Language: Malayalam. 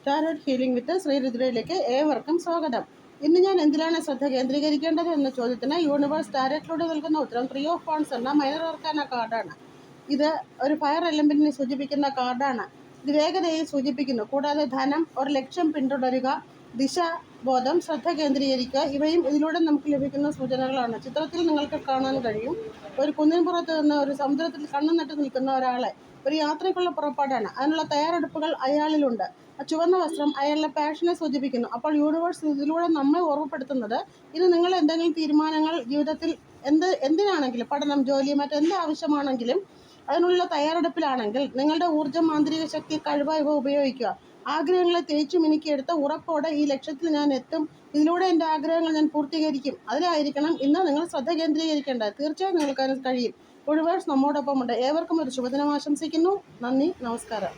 ടാരോട്ട് ഹീലിംഗ് വിത്ത് ശ്രീ രുദ്രയിലേക്ക് ഏവർക്കും സ്വാഗതം. ഇന്ന് ഞാൻ എന്തിലാണ് ശ്രദ്ധ കേന്ദ്രീകരിക്കേണ്ടത് എന്ന ചോദ്യത്തിന് യൂണിവേഴ്സ് ടാരോട്ടിലൂടെ നൽകുന്ന ഉത്തരം 3 ഓഫ് വാൺസ് എന്ന മൈനർ ആർക്കാന കാർഡാണ്. ഇത് ഒരു ഫയർ എലമെന്റിനെ സൂചിപ്പിക്കുന്ന കാർഡാണ്. ഇത് വേഗതയെ സൂചിപ്പിക്കുന്നു. കൂടാതെ ധനം, ഒരു ലക്ഷ്യം പിന്തുടരുക, ദിശാബോധം, ശ്രദ്ധ കേന്ദ്രീകരിക്കുക, ഇവയും ഇതിലൂടെ നമുക്ക് ലഭിക്കുന്ന സൂചനകളാണ്. ചിത്രത്തിൽ നിങ്ങൾക്ക് കാണാൻ കഴിയും ഒരു കുന്നിൻപുറത്ത് നിന്ന് ഒരു സമുദ്രത്തിൽ കണ്ണു നട്ട് നിൽക്കുന്ന ഒരാളെ. ഒരു യാത്രയ്ക്കുള്ള പുറപ്പാടാണ്. അതിനുള്ള തയ്യാറെടുപ്പുകൾ അയാളിലുണ്ട്. ചുവന്ന വസ്ത്രം അയാളുടെ പാഷനെ സൂചിപ്പിക്കുന്നു. അപ്പോൾ യൂണിവേഴ്സ് ഇതിലൂടെ നമ്മെ ഓർമ്മപ്പെടുത്തുന്നത്, ഇത് നിങ്ങൾ എന്തെങ്കിലും തീരുമാനങ്ങൾ ജീവിതത്തിൽ എന്തിനാണെങ്കിലും, പഠനം, ജോലി, മറ്റെന്ത് ആവശ്യമാണെങ്കിലും അതിനുള്ള തയ്യാറെടുപ്പിലാണെങ്കിൽ നിങ്ങളുടെ ഊർജ്ജം, ആന്തരിക ശക്തി, കഴിവ് ഇവ ഉപയോഗിക്കുക. ആഗ്രഹങ്ങളെ തേച്ചു മിനുക്കിയെടുത്ത ഉറപ്പോടെ ഈ ലക്ഷ്യത്തിൽ ഞാൻ എത്തും, ഇതിലൂടെ എൻ്റെ ആഗ്രഹങ്ങൾ ഞാൻ പൂർത്തീകരിക്കും, അതിലായിരിക്കണം ഇന്ന് നിങ്ങൾ ശ്രദ്ധ കേന്ദ്രീകരിക്കേണ്ടത്. തീർച്ചയായും നിങ്ങൾക്ക് അതിന് കഴിയും. യൂണിവേഴ്സ് നമ്മോടൊപ്പമുണ്ട്. ഏവർക്കും ഒരു ശുഭദിനം ആശംസിക്കുന്നു. നന്ദി, നമസ്കാരം.